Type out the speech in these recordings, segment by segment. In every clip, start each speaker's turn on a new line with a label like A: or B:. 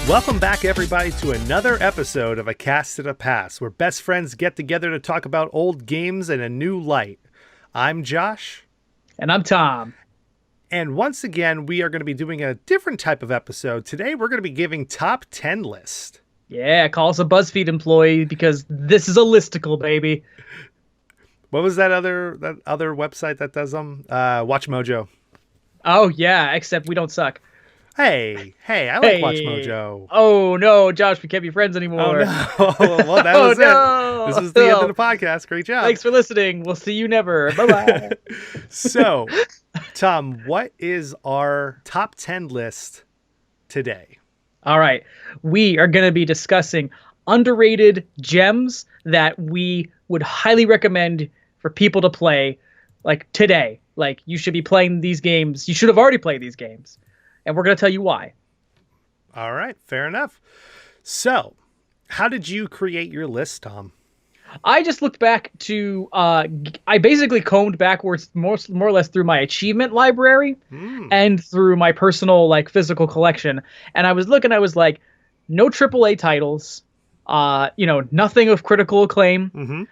A: Welcome back, everybody, to another episode of A Cast to the Past, where best friends get together to talk about old games in a new light. I'm Josh.
B: And I'm Tom.
A: And once again, we are going to be doing a different type of episode. Today, we're going to be giving top 10 list.
B: Yeah, call us a BuzzFeed employee because this is a listicle, baby.
A: What was that other website that does them? Watch Mojo.
B: Oh, yeah, except we don't suck.
A: Hey, I like Watch Mojo.
B: Oh, no, Josh, we can't be friends anymore.
A: Oh, no. Well, that was
B: no.
A: it. This is the end of the podcast. Great job.
B: Thanks for listening. We'll see you never. Bye-bye.
A: So, Tom, what is our top 10 list today?
B: All right. We are going to be discussing underrated gems that we would highly recommend for people to play, like today. Like, you should be playing these games. You should have already played these games. And we're going to tell you why.
A: All right, fair enough. So, how did you create your list, Tom?
B: I just looked back to, I basically combed backwards more or less through my achievement library and through my personal, like, physical collection. And I was looking, I was like, no AAA titles, nothing of critical acclaim.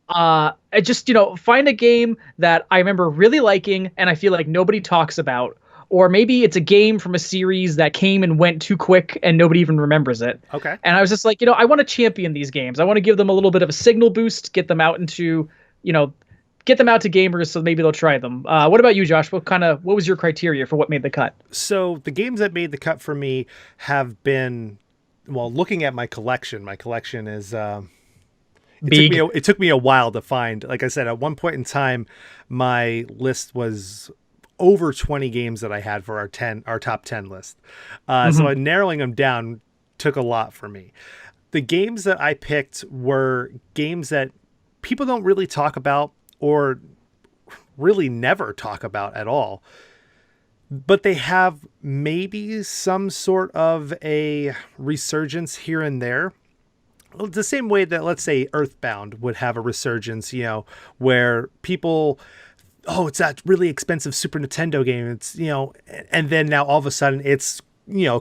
B: I just, find a game that I remember really liking and I feel like nobody talks about. Or maybe it's a game from a series that came and went too quick and nobody even remembers it.
A: Okay.
B: And I was just like, I want to champion these games. I want to give them a little bit of a signal boost, get them out to gamers so maybe they'll try them. What about you, Josh? What was your criteria for what made the cut?
A: So the games that made the cut for me have been, well, looking at my collection is
B: big.
A: It took me a while to find. Like I said, at one point in time, my list was over 20 games that I had for our top 10 list. So narrowing them down took a lot for me. The games that I picked were games that people don't really talk about or really never talk about at all, but they have maybe some sort of a resurgence here and there. The same way that, let's say, Earthbound would have a resurgence, where people, it's that really expensive Super Nintendo game. It's, and then now all of a sudden it's,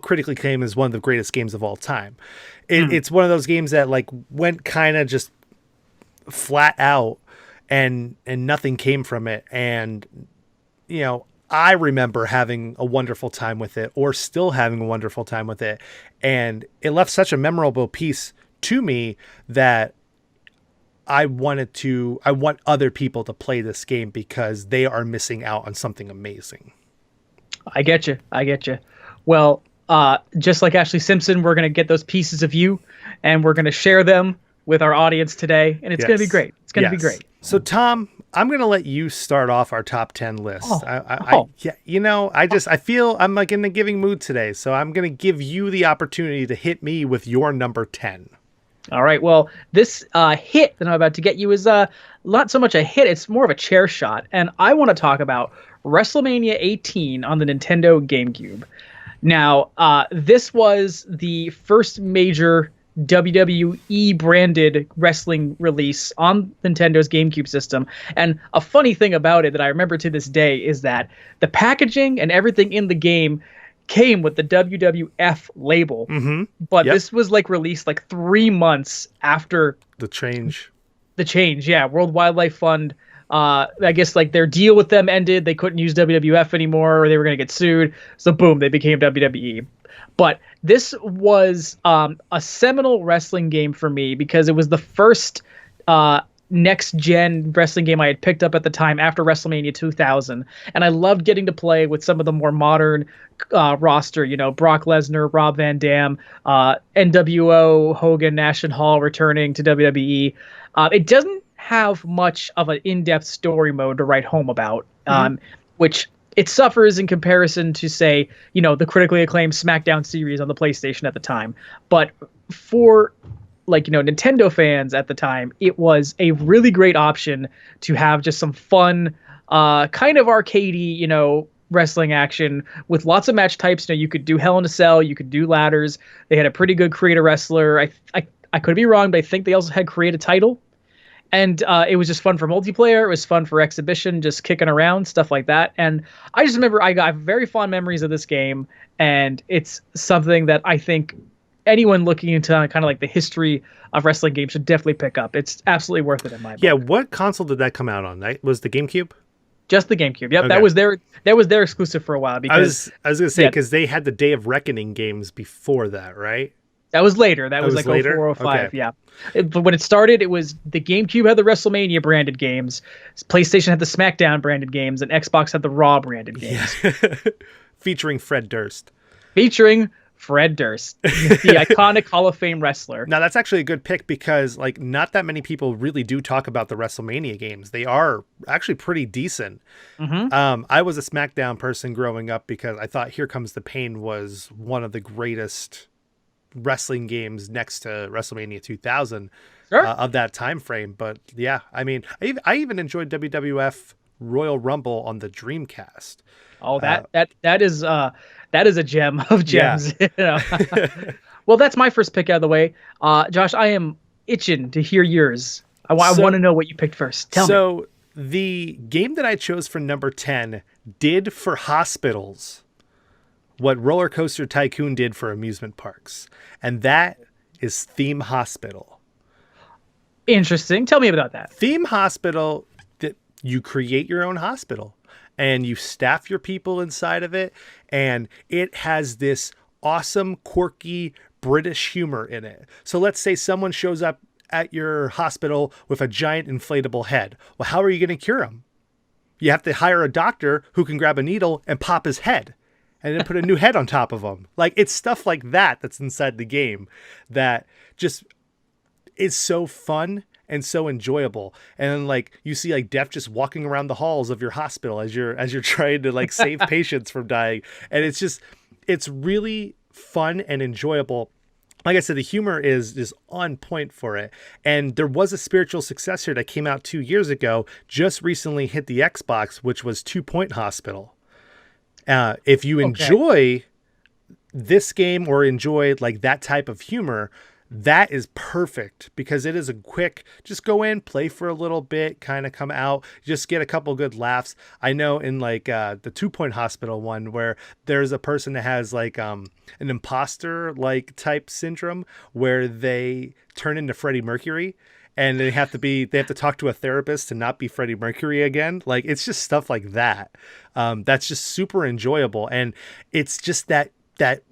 A: critically acclaimed as one of the greatest games of all time. It's one of those games that like went kind of just flat out and nothing came from it. And, I remember having a wonderful time with it, or still having a wonderful time with it. And it left such a memorable piece to me that I want other people to play this game because they are missing out on something amazing.
B: I get you. Well, just like Ashley Simpson, we're going to get those pieces of you and we're going to share them with our audience today. And it's going to be great. It's going to be great.
A: So Tom, I'm going to let you start off our top 10 list. I feel I'm like in the giving mood today. So I'm going to give you the opportunity to hit me with your number 10.
B: All right. Well, this hit that I'm about to get you is not so much a hit. It's more of a chair shot. And I want to talk about WrestleMania 18 on the Nintendo GameCube. Now, this was the first major WWE branded wrestling release on Nintendo's GameCube system. And a funny thing about it that I remember to this day is that the packaging and everything in the game came with the WWF label, but this was like released like 3 months after
A: the change.
B: Yeah. World Wildlife Fund. I guess like their deal with them ended. They couldn't use WWF anymore, or they were going to get sued. So boom, they became WWE. But this was a seminal wrestling game for me because it was the first next gen wrestling game I had picked up at the time after WrestleMania 2000. And I loved getting to play with some of the more modern roster, Brock Lesnar, Rob Van Dam, NWO, Hogan, Nash and Hall returning to WWE. It doesn't have much of an in-depth story mode to write home about, which it suffers in comparison to, say, the critically acclaimed SmackDown series on the PlayStation at the time. But for Nintendo fans at the time, it was a really great option to have just some fun, kind of arcadey, wrestling action with lots of match types. You could do Hell in a Cell, you could do ladders. They had a pretty good create a wrestler. I could be wrong, but I think they also had create a title. And it was just fun for multiplayer. It was fun for exhibition, just kicking around, stuff like that. And I just remember I got very fond memories of this game. And it's something that I think anyone looking into kind of like the history of wrestling games should definitely pick up. It's absolutely worth it in my book.
A: Yeah, what console did that come out on? Was the GameCube?
B: Just the GameCube. Yep,
A: Okay.
B: that was their exclusive for a while because
A: I was gonna say because they had the Day of Reckoning games before that, right?
B: that was later. That was like
A: later?
B: 04, 05,
A: Okay.
B: yeah. But when it started, it was the GameCube had the WrestleMania branded games, PlayStation had the SmackDown branded games, and Xbox had the Raw branded games.
A: Featuring Fred Durst.
B: Featuring Fred Durst, the iconic Hall of Fame wrestler.
A: Now that's actually a good pick because like not that many people really do talk about the WrestleMania games. They are actually pretty decent. I was a SmackDown person growing up because I thought Here Comes the Pain was one of the greatest wrestling games next to WrestleMania 2000 of that time frame. But yeah, I mean, I even enjoyed WWF Royal Rumble on the Dreamcast.
B: Oh, that is a gem of gems. Yeah. You know? Well, that's my first pick out of the way. Josh, I am itching to hear yours. I want to know what you picked first. Tell me.
A: So the game that I chose for number 10 did for hospitals what Roller Coaster Tycoon did for amusement parks, and that is Theme Hospital.
B: Interesting. Tell me about that.
A: Theme Hospital, that you create your own hospital and you staff your people inside of it, and it has this awesome, quirky British humor in it. So let's say someone shows up at your hospital with a giant inflatable head. Well, how are you going to cure him? You have to hire a doctor who can grab a needle and pop his head and then put a new head on top of him. Like, it's stuff like that that's inside the game that just is so fun and so enjoyable. And then, like, you see like Def just walking around the halls of your hospital as you're trying to like save patients from dying. And it's really fun and enjoyable. Like I said, the humor is on point for it. And there was a spiritual successor that came out 2 years ago, just recently hit the Xbox, which was 2 Point Hospital. If you enjoy this game or enjoy like that type of humor, that is perfect because it is a quick, just go in, play for a little bit, kind of come out, just get a couple good laughs. I know in like the 2 Point Hospital one where there's a person that has like an imposter like type syndrome where they turn into Freddie Mercury. And they have to talk to a therapist to not be Freddie Mercury again. Like, it's just stuff like that. That's just super enjoyable. And it's just that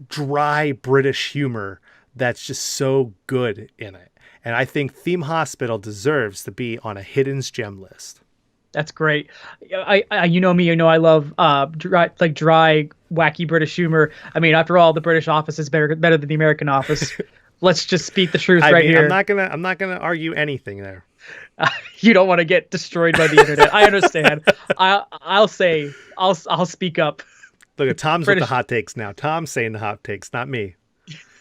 A: dry British humor that's just so good in it. And I think Theme Hospital deserves to be on a Hidden's Gem list.
B: That's great. I you know me, you know I love dry, wacky British humor. I mean, after all, the British office is better than the American office. Let's just speak the truth here.
A: I'm not gonna argue anything there.
B: You don't want to get destroyed by the internet. I understand. I'll speak up.
A: Look at Tom's with the hot takes now. Tom's saying the hot takes, not me.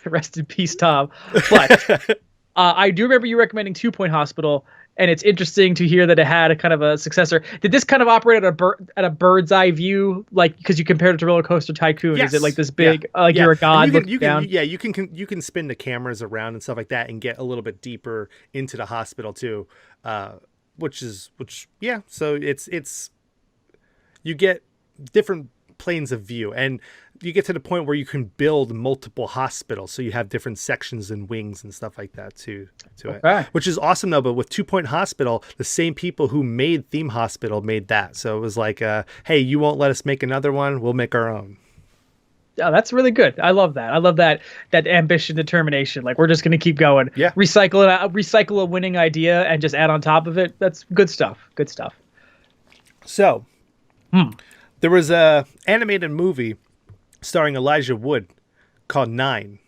B: Rest in peace, Tom. But I do remember you recommending 2 Point Hospital, and it's interesting to hear that it had a kind of a successor. Did this kind of operate at a bird's eye view, like because you compared it to Roller Coaster Tycoon?
A: Yes.
B: Is it like this big, you're a god looking down?
A: You can spin the cameras around and stuff like that, and get a little bit deeper into the hospital too, So it's you get different planes of view, and you get to the point where you can build multiple hospitals, so you have different sections and wings and stuff like that to it, which is awesome though. But with 2 Point Hospital, the same people who made Theme Hospital made that, so it was like, hey, you won't let us make another one, we'll make our own.
B: Oh, that's really good. I love that. I love that ambition, determination. Like, we're just going to keep going.
A: Yeah.
B: Recycle a winning idea and just add on top of it. That's good stuff. Good stuff.
A: So, there was a animated movie starring Elijah Wood called 9.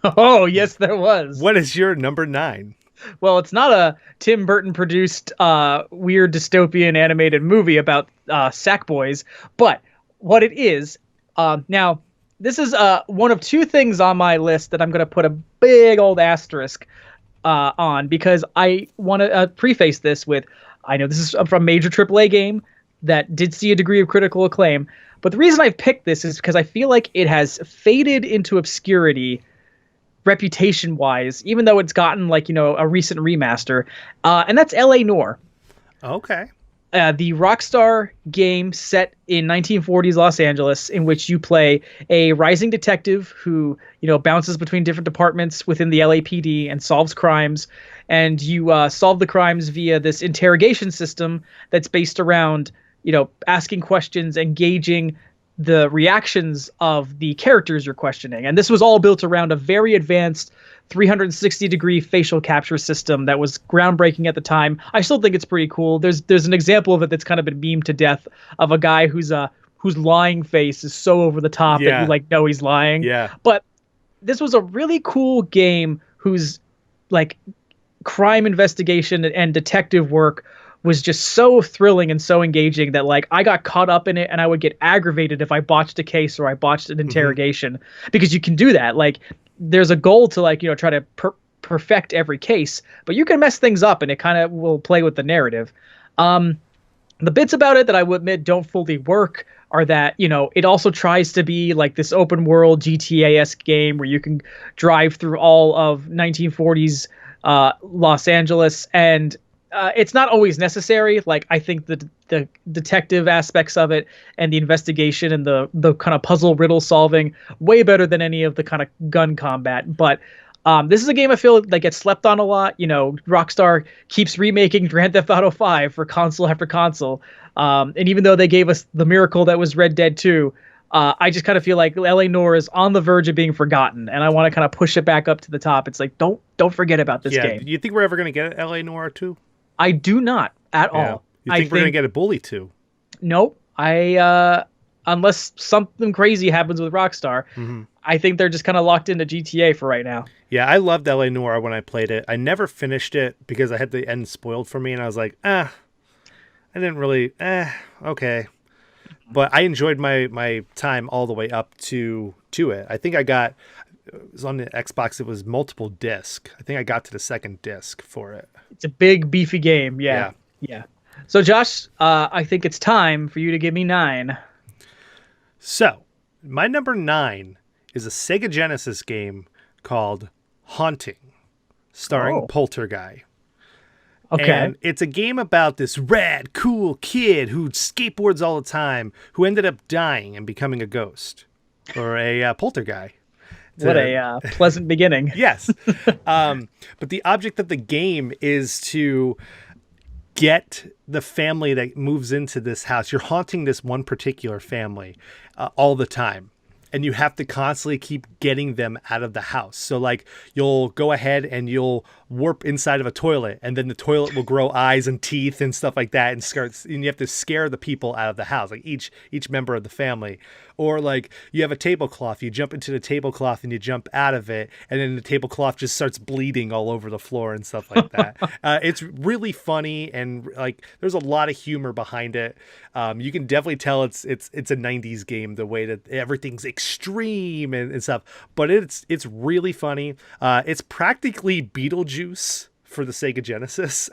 B: Oh, yes, there was.
A: What is your number 9?
B: Well, it's not a Tim Burton produced weird dystopian animated movie about sack boys, but what it is, now, this is one of two things on my list that I'm going to put a big old asterisk on, because I want to preface this with, I know this is from a major AAA game that did see a degree of critical acclaim, but the reason I've picked this is because I feel like it has faded into obscurity reputation-wise, even though it's gotten, like, a recent remaster, and that's L.A. Noire.
A: Okay.
B: the Rockstar game set in 1940s Los Angeles, in which you play a rising detective who, bounces between different departments within the LAPD and solves crimes. And you solve the crimes via this interrogation system that's based around, asking questions, engaging the reactions of the characters you're questioning. And this was all built around a very advanced 360-degree facial capture system that was groundbreaking at the time. I still think it's pretty cool. There's an example of it that's kind of been memed to death of a guy whose lying face is so over the top that you know he's lying.
A: Yeah.
B: But this was a really cool game whose like crime investigation and detective work was just so thrilling and so engaging that like I got caught up in it, and I would get aggravated if I botched a case or I botched an interrogation, because you can do that. Like there's a goal to try to perfect every case, but you can mess things up and it kind of will play with the narrative. The bits about it that I would admit don't fully work are that, it also tries to be like this open world GTA-esque game where you can drive through all of 1940s Los Angeles, and it's not always necessary. Like I think the detective aspects of it and the investigation and the kind of puzzle riddle solving way better than any of the kind of gun combat. But this is a game I feel that gets slept on a lot. Rockstar keeps remaking Grand Theft Auto 5 for console after console. And even though they gave us the miracle that was Red Dead 2, I just kind of feel like L.A. Noire is on the verge of being forgotten, and I want to kind of push it back up to the top. It's like, don't forget about this game.
A: Do you think we're ever going to get L.A. Noire 2?
B: I do not at all.
A: You think we're going to get a Bully 2?
B: Nope. Unless something crazy happens with Rockstar, I think they're just kind of locked into GTA for right now.
A: Yeah, I loved L.A. Noire when I played it. I never finished it because I had the end spoiled for me, and I was like, I didn't really, okay. But I enjoyed my time all the way up to it. I think it was on the Xbox, it was multiple disc. I think I got to the second disc for it.
B: It's a big, beefy game. Yeah. So, Josh, I think it's time for you to give me 9.
A: So, my number 9 is a Sega Genesis game called Haunting, starring Poltergeist.
B: Okay.
A: And it's a game about this rad, cool kid who skateboards all the time, who ended up dying and becoming a ghost or a poltergeist.
B: What a pleasant beginning.
A: Yes. But the object of the game is to get the family that moves into this house. You're haunting this one particular family all the time. And you have to constantly keep getting them out of the house. So like you'll go ahead and you'll warp inside of a toilet, and then the toilet will grow eyes and teeth and stuff like that, and you have to scare the people out of the house, like each member of the family. Or like you have a tablecloth, you jump into the tablecloth and you jump out of it, and then the tablecloth just starts bleeding all over the floor and stuff like that. It's really funny, and like there's a lot of humor behind it. You can definitely tell it's a 90s game, the way that everything's extreme and stuff, but it's really funny. It's practically Beetlejuice for the Sega Genesis.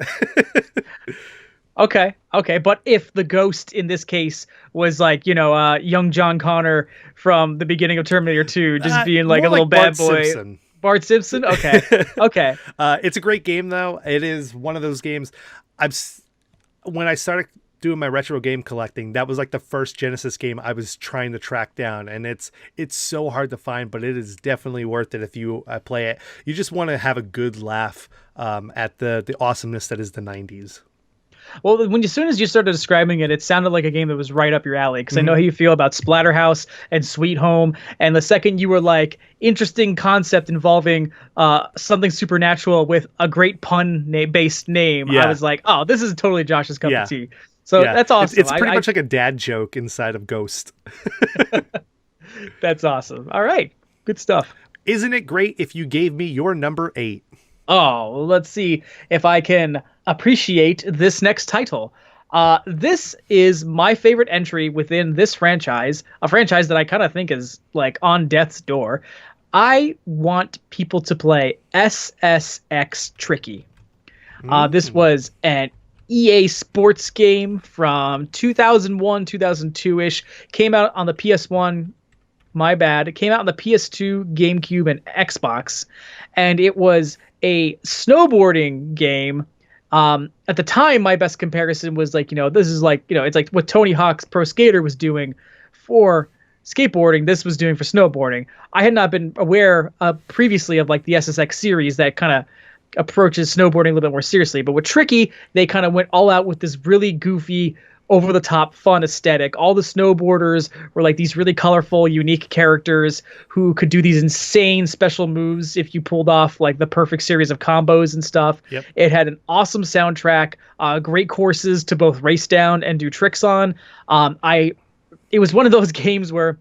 B: Okay. But if the ghost in this case was like, young John Connor from the beginning of Terminator 2, just being like a little bad boy.
A: Simpson.
B: Bart Simpson? Okay.
A: It's a great game, though. It is one of those games. When I started doing my retro game collecting, that was like the first Genesis game I was trying to track down, and it's so hard to find, but it is definitely worth it if you play it. You just want to have a good laugh at the awesomeness that is the 90s.
B: Well, as soon as you started describing it, it sounded like a game that was right up your alley, because I know how you feel about Splatterhouse and Sweet Home. And the second you were like, interesting concept involving something supernatural with a great pun-based name, I was like, oh, this is totally Josh's cup of tea. So that's awesome.
A: It's pretty much like a dad joke inside of Ghost.
B: That's awesome. All right. Good stuff.
A: Isn't it great if you gave me your number 8?
B: Oh, let's see if I can appreciate this next title. This is my favorite entry within this franchise, a franchise that I kind of think is like on death's door. I want people to play SSX Tricky. This was an EA Sports game from 2001, 2002-ish. Came out on the PS1. My bad. It came out on the PS2, GameCube, and Xbox. And it was a snowboarding game At the time, my best comparison was like, this is like, it's like what Tony Hawk's Pro Skater was doing for skateboarding. This was doing for snowboarding. I had not been aware previously of like the SSX series that kind of approaches snowboarding a little bit more seriously. But with Tricky, they kind of went all out with this really goofy, over the top, fun aesthetic. All the snowboarders were like these really colorful, unique characters who could do these insane special moves if you pulled off like the perfect series of combos and stuff.
A: Yep.
B: It had an awesome soundtrack, great courses to both race down and do tricks on. It was one of those games where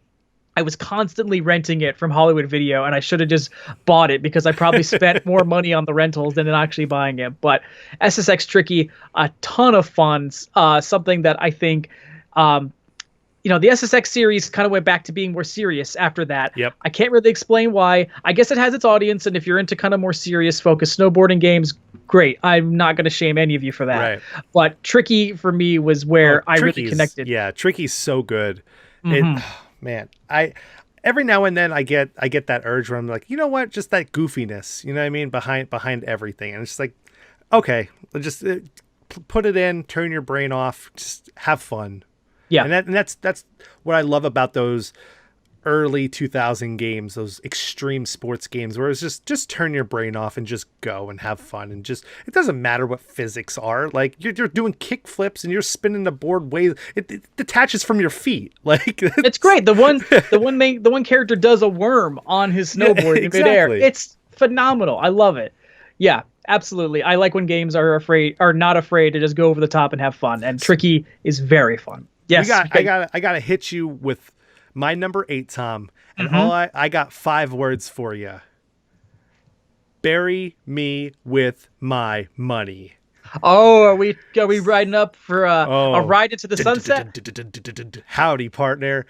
B: I was constantly renting it from Hollywood Video, and I should have just bought it because I probably spent more money on the rentals than actually buying it. But SSX Tricky, a ton of fun. Something that I think, the SSX series kind of went back to being more serious after that.
A: Yep.
B: I can't really explain why. I guess it has its audience, and if you're into kind of more serious, focused snowboarding games, great. I'm not going to shame any of you for that. Right. But Tricky for me was where I really connected.
A: Yeah, Tricky's so good. Man, every now and then I get that urge where I'm like, you know what, just that goofiness, you know what I mean, behind everything, and it's just like, okay, just put it in, turn your brain off, just have fun. Yeah, and that's what I love about those early 2000 games, those extreme sports games, where it's just turn your brain off and just go and have fun, and just, it doesn't matter what physics are, like you're doing kick flips and you're spinning the board ways, it detaches from your feet, like
B: it's great. The one character does a worm on his snowboard in midair. It's phenomenal. I love it. Yeah, absolutely. I like when games are not afraid to just go over the top and have fun, and Tricky is very fun. Yes,
A: I gotta hit you with my number 8, Tom, and I got 5 words for you. Bury me with my money.
B: Oh, are we riding up for a ride into the sunset?
A: Howdy, partner.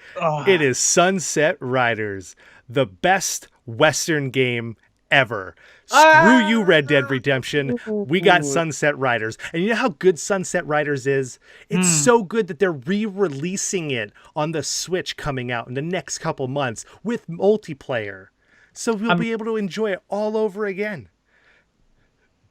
A: It is Sunset Riders, the best Western game ever. Screw you, Red Dead Redemption. We got Sunset Riders. And you know how good Sunset Riders is? It's so good that they're re-releasing it on the Switch coming out in the next couple months with multiplayer. So we'll be able to enjoy it all over again.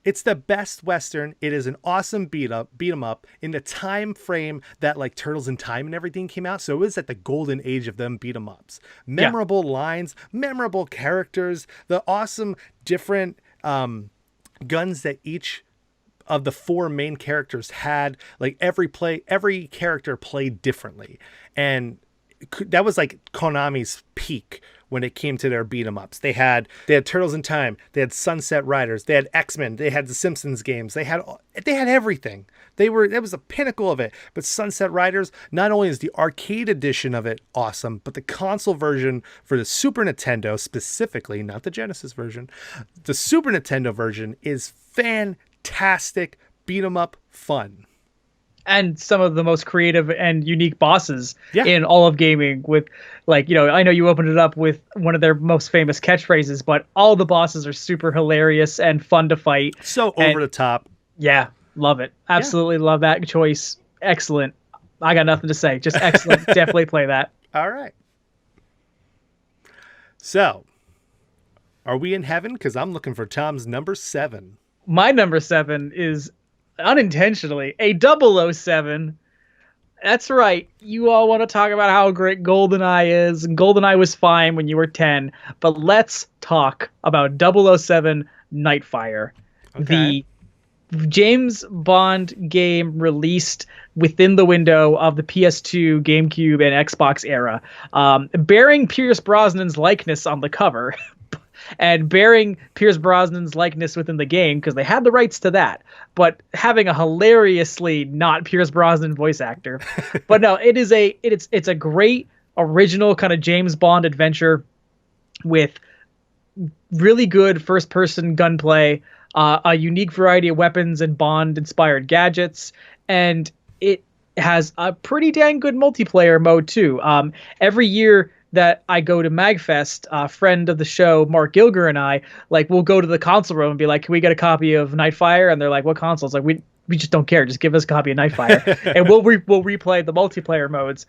A: It's the best Western. It is an awesome beat 'em up in the time frame that like Turtles in Time and everything came out. So it was at the golden age of them beat 'em ups. Memorable lines, memorable characters, the awesome different guns that each of the 4 main characters had. Like every character played differently, and that was like Konami's peak when it came to their beat 'em ups. They had Turtles in Time, they had Sunset Riders, they had X-Men, they had the Simpsons games, they had everything. That was the pinnacle of it. But Sunset Riders, not only is the arcade edition of it awesome, but the console version for the Super Nintendo specifically, not the Genesis version, the Super Nintendo version is fantastic beat 'em up fun.
B: And some of the most creative and unique bosses in all of gaming, with like, I know you opened it up with one of their most famous catchphrases, but all the bosses are super hilarious and fun to fight.
A: So over the top.
B: Yeah. Love it. Absolutely love that choice. Excellent. I got nothing to say. Just excellent. Definitely play that.
A: All right. So are we in heaven? Because I'm looking for Tom's number 7.
B: My number 7 is unintentionally a 007. That's right. You all want to talk about how great GoldenEye is, and GoldenEye was fine when you were 10, but let's talk about 007 Nightfire. Okay. The James Bond game released within the window of the PS2, GameCube, and Xbox era, bearing Pierce Brosnan's likeness on the cover. And bearing Pierce Brosnan's likeness within the game, because they had the rights to that, but having a hilariously not Pierce Brosnan voice actor. But no, it's a great original kind of James Bond adventure with really good first-person gunplay, a unique variety of weapons and Bond-inspired gadgets, and it has a pretty dang good multiplayer mode too. Every year that I go to MagFest, a friend of the show, Mark Gilger, and I, like, we'll go to the console room and be like, can we get a copy of Nightfire? And they're like, what console? It's like, we just don't care. Just give us a copy of Nightfire. And we'll replay the multiplayer modes.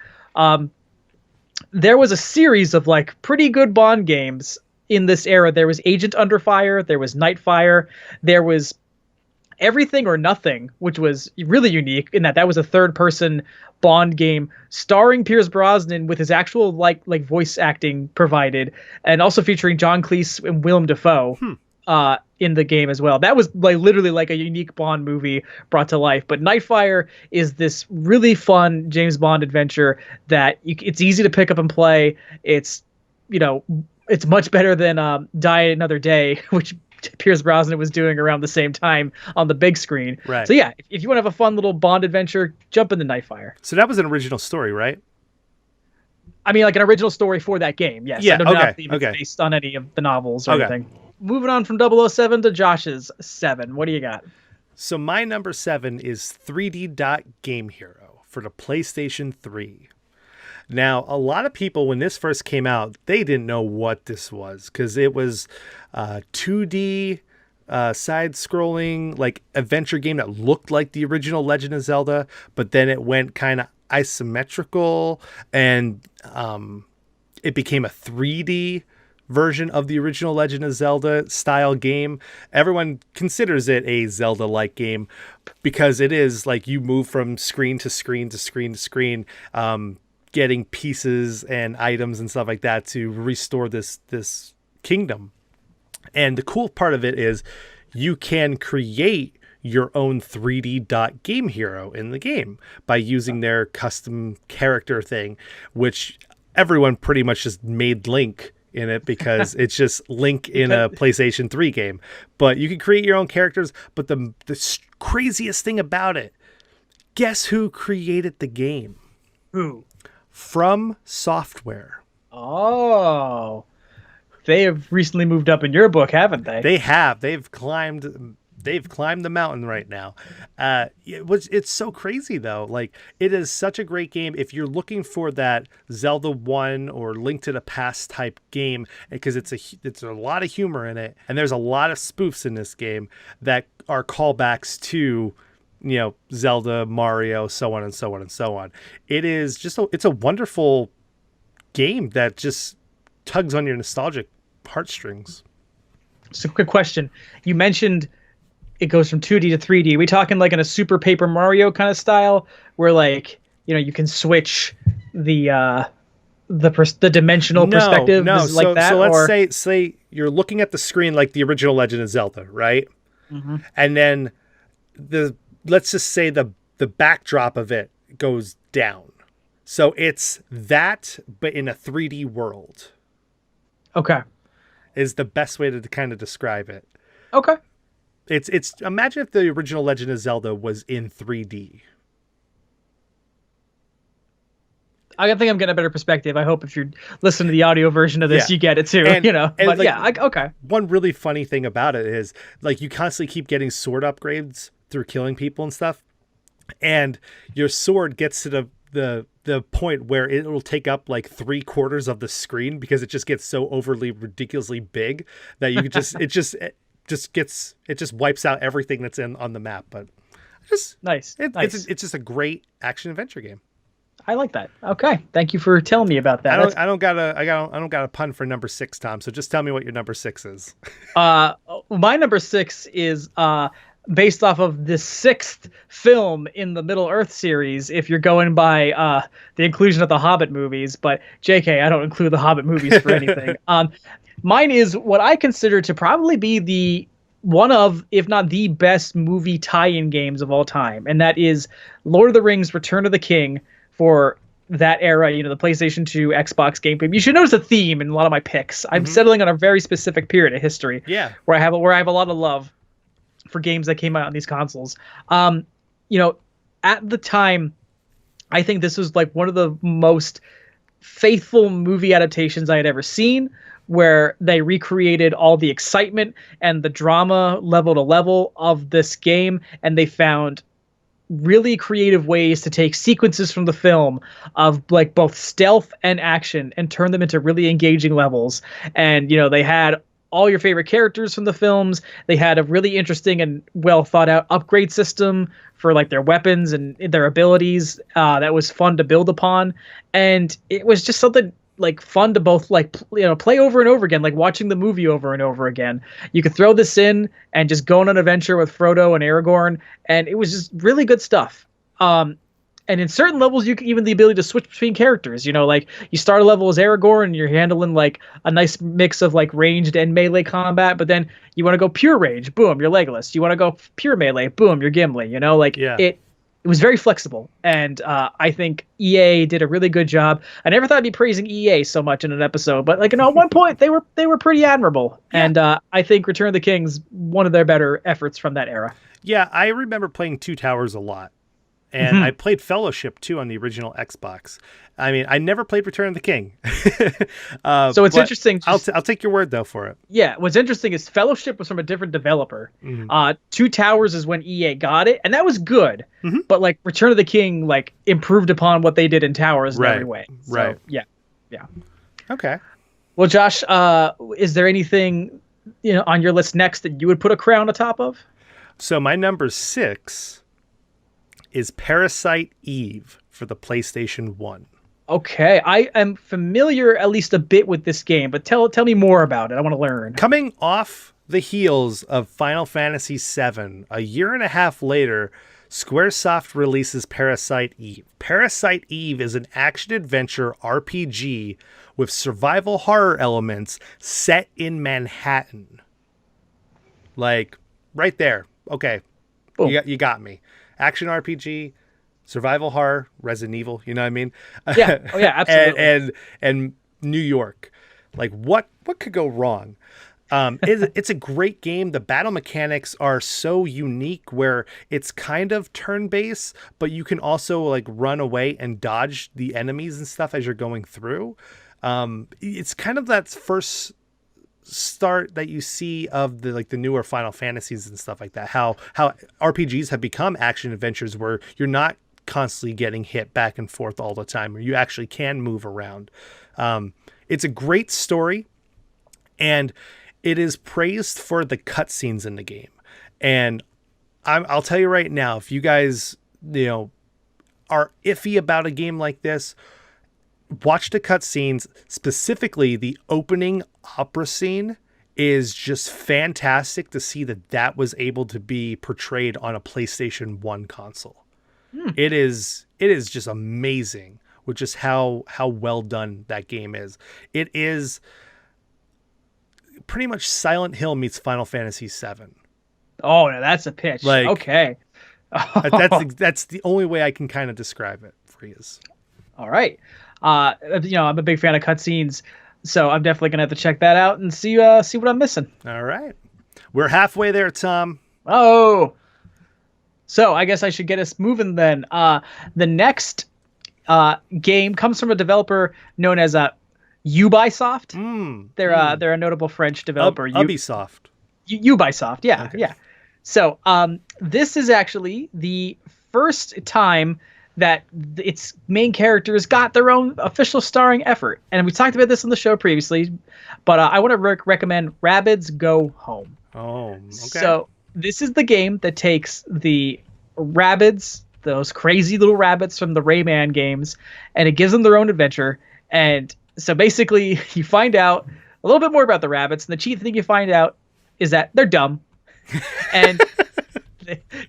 B: There was a series of, like, pretty good Bond games in this era. There was Agent Under Fire. There was Nightfire. There was Everything or Nothing, which was really unique in that was a third-person Bond game starring Pierce Brosnan with his actual like voice acting provided, and also featuring John Cleese and Willem Dafoe in the game as well. That was like literally like a unique Bond movie brought to life. But Nightfire is this really fun James Bond adventure that it's easy to pick up and play. It's it's much better than Die Another Day, which Pierce Brosnan was doing around the same time on the big screen.
A: Right.
B: So yeah, if you want to have a fun little Bond adventure, jump into Nightfire.
A: So that was an original story, right?
B: I mean, like an original story for that game. Yes.
A: Yeah.
B: I don't know if
A: Okay.
B: it's based on any of the novels or anything. Moving on from 007 to Josh's 7. What do you got?
A: So my number 7 is 3D Dot Game Hero for the PlayStation 3. Now, a lot of people, when this first came out, they didn't know what this was because it was 2D side-scrolling like adventure game that looked like the original Legend of Zelda, but then it went kind of isometrical and it became a 3D version of the original Legend of Zelda style game. Everyone considers it a Zelda-like game because it is like you move from screen to screen to screen to screen, getting pieces and items and stuff like that to restore this kingdom. And the cool part of it is you can create your own 3D Dot Game Hero in the game by using their custom character thing, which everyone pretty much just made Link in it because it's just Link in a PlayStation 3 game. But you can create your own characters. But the craziest thing about it, guess who created the game?
B: Who?
A: From Software.
B: Oh, they have recently moved up in your book, haven't they?
A: They have. They've climbed the mountain right now. It's so crazy though. Like, it is such a great game if you're looking for that Zelda 1 or Link to the Past type game, because it's a lot of humor in it, and there's a lot of spoofs in this game that are callbacks to Zelda, Mario, so on and so on and so on. It is just it's a wonderful game that just tugs on your nostalgic heartstrings.
B: So, quick question: you mentioned it goes from 2D to 3D. Are we talking like in a Super Paper Mario kind of style, where like you can switch the dimensional perspective?
A: No,
B: is like that,
A: so let's say you're looking at the screen like the original Legend of Zelda, right? Mm-hmm. And then let's just say the backdrop of it goes down. So it's that, but in a 3D world.
B: Okay.
A: Is the best way to kind of describe it.
B: Okay.
A: It's imagine if the original Legend of Zelda was in 3D.
B: I think I'm getting a better perspective. I hope if you're listening to the audio version of this, you get it too. Okay.
A: One really funny thing about it is like you constantly keep getting sword upgrades through killing people and stuff, and your sword gets to the point where it will take up like 3/4 of the screen because it just gets so overly ridiculously big that you just it just wipes out everything that's on the map. But
B: nice.
A: It's just a great action adventure game.
B: I like that. Okay, thank you for telling me about that.
A: I don't got a pun for number 6, Tom. So just tell me what your number 6 is.
B: My number 6 is based off of the 6th film in the Middle Earth series, if you're going by the inclusion of the Hobbit movies. But JK, I don't include the Hobbit movies for anything. Mine is what I consider to probably be one of, if not the best movie tie-in games of all time. And that is Lord of the Rings Return of the King for that era, the PlayStation 2, Xbox GameCube. You should notice a theme in a lot of my picks. I'm settling on a very specific period of history.
A: Yeah.
B: Where I have a lot of love for games that came out on these consoles. At the time, I think this was like one of the most faithful movie adaptations I had ever seen, where they recreated all the excitement and the drama level to level of this game, and they found really creative ways to take sequences from the film of like both stealth and action and turn them into really engaging levels. And they had all your favorite characters from the films. They had a really interesting and well thought out upgrade system for like their weapons and their abilities that was fun to build upon. And it was just something like fun to both like play over and over again, like watching the movie over and over again. You could throw this in and just go on an adventure with Frodo and Aragorn, and it was just really good stuff. And in certain levels, you can even the ability to switch between characters. Like you start a level as Aragorn, and you're handling like a nice mix of like ranged and melee combat. But then you want to go pure range, boom, you're Legolas. You want to go pure melee, boom, you're Gimli. It was very flexible, and I think EA did a really good job. I never thought I'd be praising EA so much in an episode, but at one point they were pretty admirable, and I think Return of the King's one of their better efforts from that era.
A: Yeah, I remember playing Two Towers a lot. And I played Fellowship, too, on the original Xbox. I mean, I never played Return of the King.
B: So it's interesting.
A: I'll take your word, though, for it.
B: Yeah, what's interesting is Fellowship was from a different developer. Two Towers is when EA got it, and that was good. But, like, Return of the King, like, improved upon what they did in Towers in every way. So,
A: right.
B: Yeah.
A: Okay.
B: Well, Josh, is there anything, on your list next that you would put a crown atop of?
A: So my number 6... is Parasite Eve for the PlayStation 1.
B: Okay, I am familiar at least a bit with this game, but tell me more about it. I want to learn.
A: Coming off the heels of Final Fantasy VII, a year and a half later, Squaresoft releases Parasite Eve. Parasite Eve is an action-adventure RPG with survival horror elements set in Manhattan. Like, right there. Okay, you got me. Action RPG, survival horror, Resident Evil, you know what I mean?
B: Yeah. Oh yeah, absolutely.
A: and New York. Like what could go wrong? It's a great game. The battle mechanics are so unique where it's kind of turn-based, but you can also like run away and dodge the enemies and stuff as you're going through. It's kind of that first start that you see of the newer Final Fantasies and stuff like that, how RPGs have become action adventures where you're not constantly getting hit back and forth all the time, or you actually can move around. It's a great story, and it is praised for the cutscenes in the game. And I'll tell you right now, if you guys are iffy about a game like this, watch the cutscenes. Specifically, the opening opera scene is just fantastic to see that was able to be portrayed on a PlayStation 1 console. It is just amazing with just how well done that game is. It is pretty much Silent Hill meets Final Fantasy VII.
B: Oh, now that's a pitch. Like, okay.
A: That's the only way I can kind of describe it for you.
B: All right. I'm a big fan of cutscenes, so I'm definitely gonna have to check that out and see what I'm missing.
A: All right, we're halfway there, Tom.
B: Oh, so I guess I should get us moving then. The next game comes from a developer known as Ubisoft. They're a notable French developer.
A: Ubisoft.
B: Ubisoft. Yeah,
A: okay.
B: Yeah. So this is actually the first time that its main characters got their own official starring effort. And we talked about this on the show previously, but I want to recommend Rabbids Go Home.
A: Oh, okay.
B: So this is the game that takes the Rabbids, those crazy little rabbits from the Rayman games, and it gives them their own adventure. And so basically you find out a little bit more about the rabbits, and the chief thing you find out is that they're dumb. And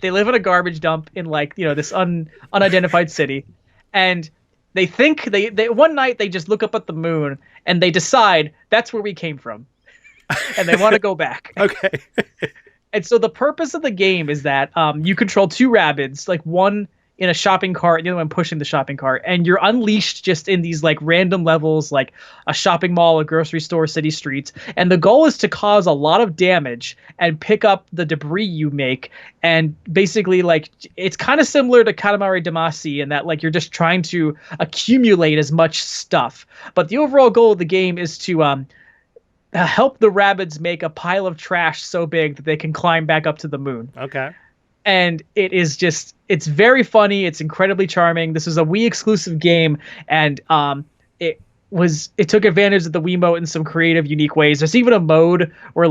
B: they live in a garbage dump in this unidentified city, and they think they one night they just look up at the moon and they decide that's where we came from, and they want to go back.
A: Okay.
B: And so the purpose of the game is that you control two rabbits, like one in a shopping cart and the other one pushing the shopping cart, and you're unleashed just in these like random levels, like a shopping mall, a grocery store, city streets, and the goal is to cause a lot of damage and pick up the debris you make. And basically, like, it's kind of similar to Katamari Damacy in that like you're just trying to accumulate as much stuff, but the overall goal of the game is to help the rabbits make a pile of trash so big that they can climb back up to the moon.
A: Okay.
B: And it's very funny. It's incredibly charming. This is a Wii exclusive game, and it took advantage of the Wiimote in some creative, unique ways. There's even a mode where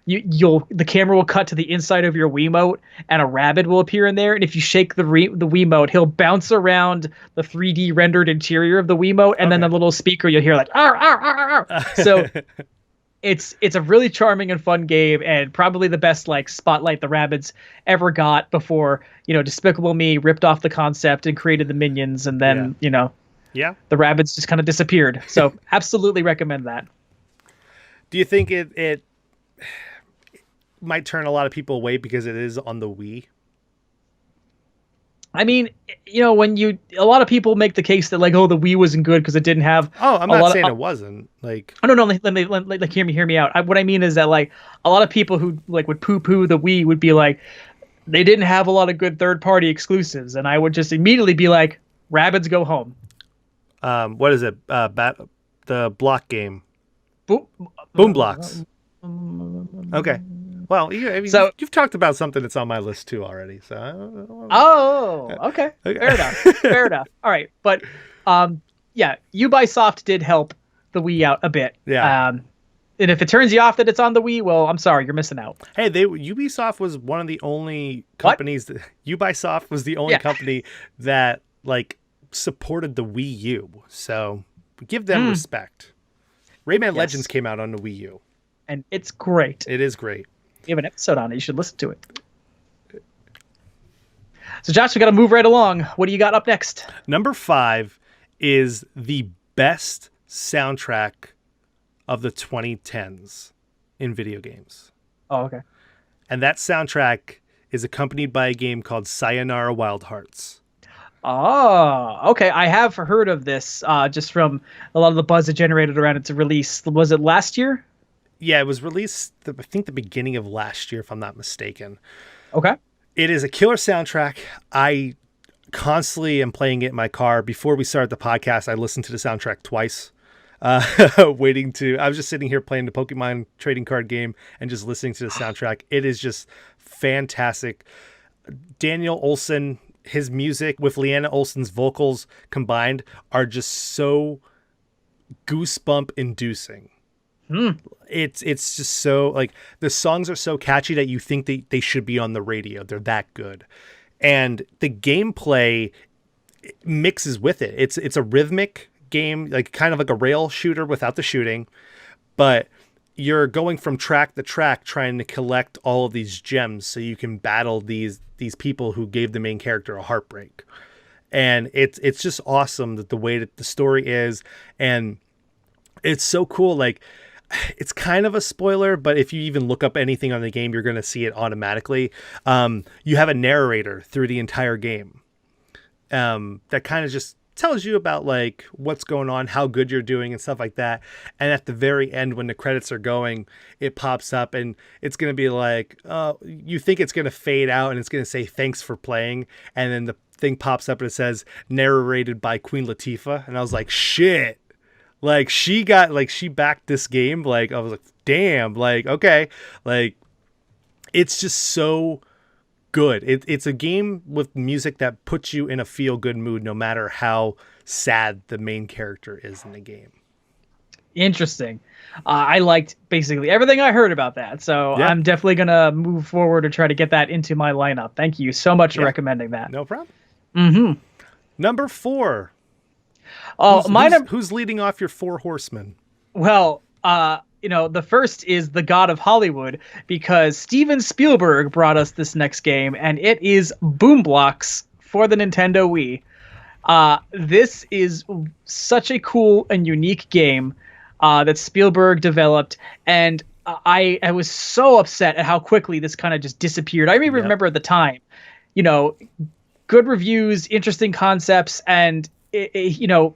B: the camera will cut to the inside of your Wiimote, and a rabbit will appear in there. And if you shake the Wiimote, he'll bounce around the 3D rendered interior of the Wiimote, and then the little speaker you'll hear like "Arr, arr, arr, arr." So it's a really charming and fun game, and probably the best like spotlight the Rabbids ever got before Despicable Me ripped off the concept and created the Minions, and then the Rabbids just kind of disappeared. So absolutely recommend that.
A: Do you think it might turn a lot of people away because it is on the Wii?
B: I mean, when a lot of people make the case that like, oh, the Wii wasn't good because it didn't have.
A: Oh, I'm not saying it wasn't. Like,
B: oh no, let hear me out. What I mean is that like a lot of people who like would poo-poo the Wii would be like, they didn't have a lot of good third-party exclusives, and I would just immediately be like, Rabbids go home.
A: What is it? The block game. Boom Blocks. Okay. Well, you've talked about something that's on my list too already. So.
B: Okay. Fair enough. Fair enough. All right, but Ubisoft did help the Wii out a bit.
A: Yeah.
B: And if it turns you off that it's on the Wii, well, I'm sorry, you're missing out.
A: Hey, Ubisoft was one of the only companies. Ubisoft was the only company that like supported the Wii U. So give them respect. Rayman Legends came out on the Wii U.
B: And it's great.
A: It is great.
B: We have an episode on it. You should listen to it. So, Josh, we got to move right along. What do you got up next?
A: Number 5 is the best soundtrack of the 2010s in video games.
B: Oh, okay.
A: And that soundtrack is accompanied by a game called Sayonara Wild Hearts.
B: Oh, okay. I have heard of this just from a lot of the buzz it generated around its release. Was it last year?
A: Yeah, it was released, I think, the beginning of last year, if I'm not mistaken.
B: Okay.
A: It is a killer soundtrack. I constantly am playing it in my car. Before we started the podcast, I listened to the soundtrack twice. I was just sitting here playing the Pokemon trading card game and just listening to the soundtrack. It is just fantastic. Daniel Olson, his music with Leanna Olson's vocals combined are just so goosebump inducing. It's just so like the songs are so catchy that you think they should be on the radio. They're that good. And the gameplay mixes with it. It's a rhythmic game, like kind of like a rail shooter without the shooting, but you're going from track to track trying to collect all of these gems so you can battle these people who gave the main character a heartbreak. And it's just awesome that the way that the story is, and it's so cool. Like, it's kind of a spoiler, but if you even look up anything on the game, you're going to see it automatically. You have a narrator through the entire game that kind of just tells you about like what's going on, how good you're doing and stuff like that. And at the very end, when the credits are going, it pops up and it's going to be like, you think it's going to fade out and it's going to say, thanks for playing. And then the thing pops up and it says narrated by Queen Latifah. And I was like, shit. Like she backed this game. Like I was like, damn, like, okay. Like it's just so good. It's a game with music that puts you in a feel good mood, no matter how sad the main character is in the game.
B: Interesting. I liked basically everything I heard about that. So I'm definitely going to move forward and try to get that into my lineup. Thank you so much for recommending that.
A: No problem.
B: Mm-hmm.
A: Number 4. Who's leading off your 4 horsemen?
B: Well, the first is the God of Hollywood, because Steven Spielberg brought us this next game, and it is Boom Blocks for the Nintendo Wii. This is such a cool and unique game that Spielberg developed, and I was so upset at how quickly this kind of just disappeared. I even remember at the time, good reviews, interesting concepts, and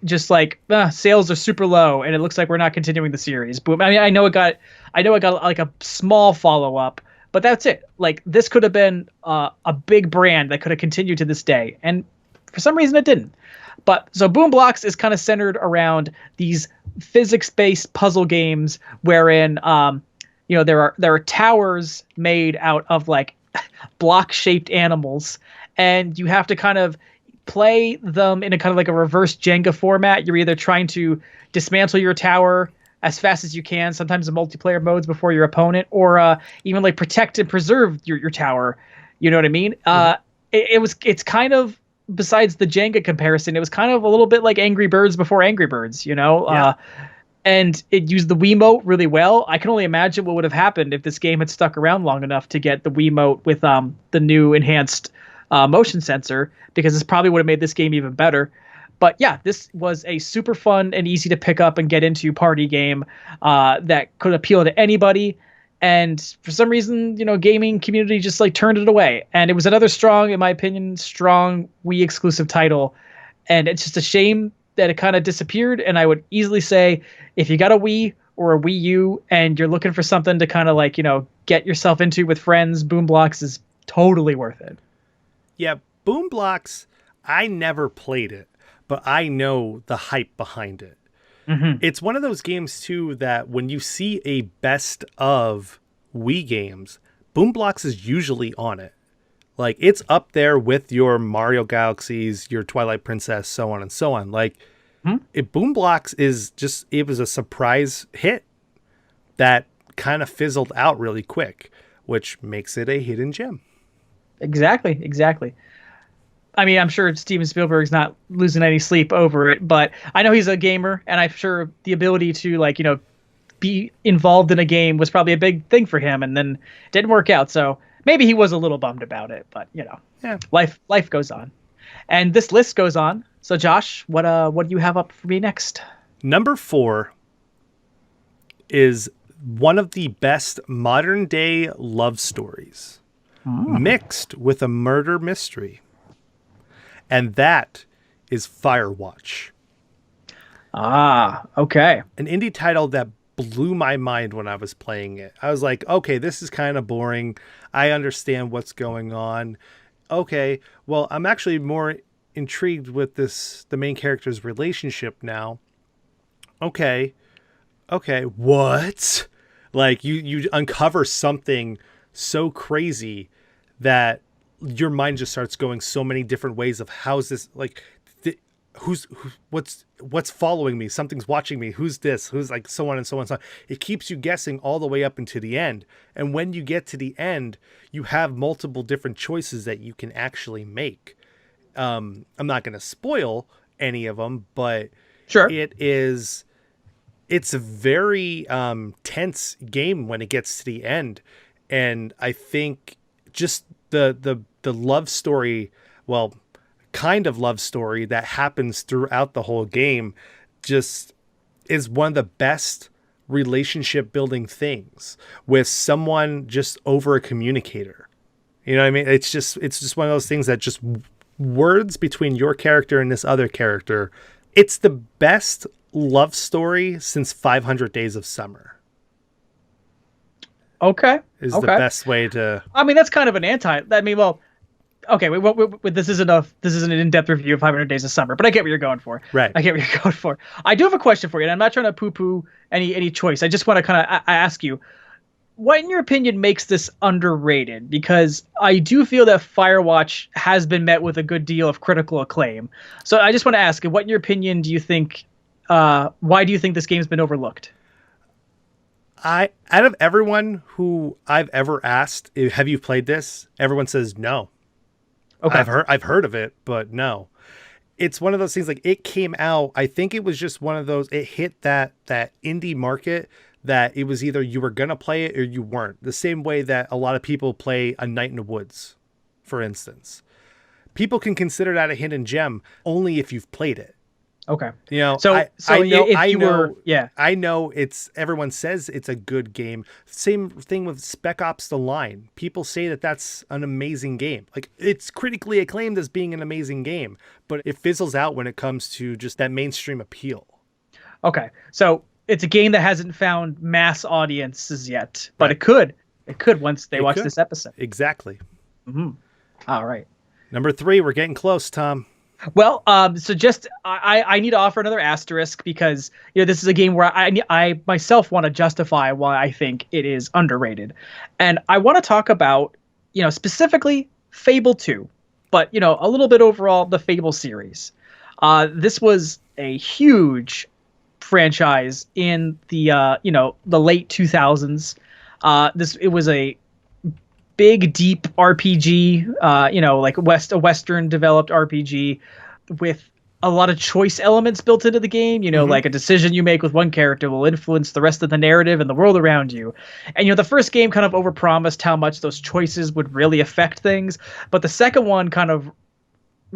B: just like sales are super low, and it looks like we're not continuing the series. Boom. I mean, I know it got like a small follow up, but that's it. Like this could have been a big brand that could have continued to this day, and for some reason it didn't. But so Boom Blocks is kind of centered around these physics-based puzzle games, wherein there are towers made out of like block-shaped animals, and you have to kind of play them in a kind of like a reverse Jenga format. You're either trying to dismantle your tower as fast as you can, sometimes the multiplayer modes before your opponent, or even like protect and preserve your tower. You know what I mean? It's kind of, besides the Jenga comparison, it was kind of a little bit like Angry Birds before Angry Birds, you know?
A: Yeah.
B: And it used the Wiimote really well. I can only imagine what would have happened if this game had stuck around long enough to get the Wiimote with the new enhanced motion sensor, because this probably would have made this game even better. But yeah, this was a super fun and easy to pick up and get into party game that could appeal to anybody. And for some reason, you know, gaming community just like turned it away. And it was another strong, in my opinion, strong Wii exclusive title. And it's just a shame that it kind of disappeared. And I would easily say, if you got a Wii or a Wii U and you're looking for something to kind of like, you know, get yourself into with friends, Boom Blocks is totally worth it.
A: Yeah, Boom Blocks, I never played it, but I know the hype behind it. It's one of those games, too, that when you see a best of Wii games, Boom Blocks is usually on it. Like, it's up there with your Mario Galaxies, your Twilight Princess, so on and so on. Like, Boom Blocks is just, it was a surprise hit that kind of fizzled out really quick, which makes it a hidden gem.
B: Exactly. I mean, I'm sure Steven Spielberg's not losing any sleep over it, but I know he's a gamer, and I'm sure the ability to, like, you know, be involved in a game was probably a big thing for him, and then it didn't work out. So maybe he was a little bummed about it, but you know,
A: yeah,
B: life goes on, and this list goes on. So Josh, what do you have up for me next?
A: Number 4 is one of the best modern day love stories mixed with a murder mystery. And that is Firewatch.
B: Okay.
A: An indie title that blew my mind when I was playing it. I was like, okay, this is kind of boring. I understand what's going on. Okay, well, I'm actually more intrigued with the main character's relationship now. Okay, what? Like, you uncover something so crazy that your mind just starts going so many different ways of how's this, like, what's following me? Something's watching me. Who's this? Who's, like, so on and so on and so on. It keeps you guessing all the way up into the end. And when you get to the end, you have multiple different choices that you can actually make. I'm not going to spoil any of them, but
B: sure,
A: it's a very tense game when it gets to the end. And I think just the love story, well, kind of love story that happens throughout the whole game just is one of the best relationship building things with someone just over a communicator. You know what I mean? It's just one of those things that just words between your character and this other character. It's the best love story since 500 Days of Summer.
B: Okay.
A: Is the best way to.
B: I mean, that's kind of an anti. I mean, well, okay. This isn't an in-depth review of 500 Days of Summer, but I get what you're going for.
A: Right.
B: I get what you're going for. I do have a question for you, and I'm not trying to poo-poo any choice. I just want to kind of ask you, what, in your opinion, makes this underrated? Because I do feel that Firewatch has been met with a good deal of critical acclaim. So I just want to ask, what, in your opinion, do you think? Why do you think this game's been overlooked?
A: Out of everyone who I've ever asked, have you played this? Everyone says no. Okay. I've heard of it, but no. It's one of those things, like, it came out, I think it was just one of those, it hit that indie market that it was either you were going to play it or you weren't. The same way that a lot of people play A Night in the Woods, for instance. People can consider that a hidden gem only if you've played it.
B: Okay.
A: You know, I know it's, everyone says it's a good game. Same thing with Spec Ops: The Line. People say that that's an amazing game. Like, it's critically acclaimed as being an amazing game, but it fizzles out when it comes to just that mainstream appeal.
B: Okay. So it's a game that hasn't found mass audiences yet, but right. It could once they watch this episode.
A: Exactly.
B: Mm-hmm. All right.
A: Number 3, we're getting close, Tom.
B: Well, so just I need to offer another asterisk because, you know, this is a game where I myself want to justify why I think it is underrated, and I want to talk about, you know, specifically Fable 2, but, you know, a little bit overall the Fable series. This was a huge franchise in the the late 2000s. It was a big, deep RPG, like a Western developed RPG with a lot of choice elements built into the game. Like a decision you make with one character will influence the rest of the narrative and the world around you. And the first game kind of overpromised how much those choices would really affect things, but the second one kind of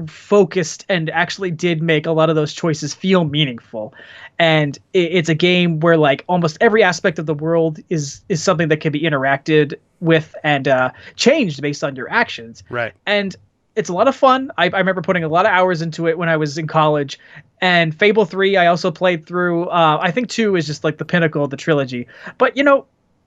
B: focused and actually did make a lot of those choices feel meaningful. And it's a game where like almost every aspect of the world is something that can be interacted with and changed based on your actions.
A: Right.
B: And it's a lot of fun. I remember putting a lot of hours into it when I was in college. And Fable 3 I also played through. I think 2 is just like the pinnacle of the trilogy. But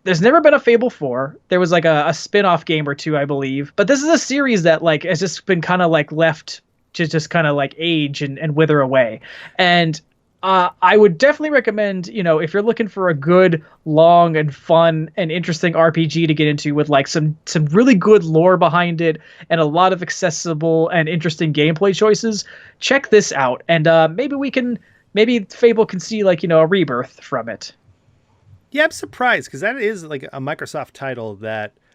B: there's never been a Fable 4. There was like a spin-off game or two, I believe. But this is a series that like has just been kind of like left to just kind of like age and wither away. And I would definitely recommend, if you're looking for a good, long and fun and interesting RPG to get into with like some really good lore behind it and a lot of accessible and interesting gameplay choices, check this out. And maybe Fable can see like, a rebirth from it.
A: Yeah, I'm surprised because that is like a Microsoft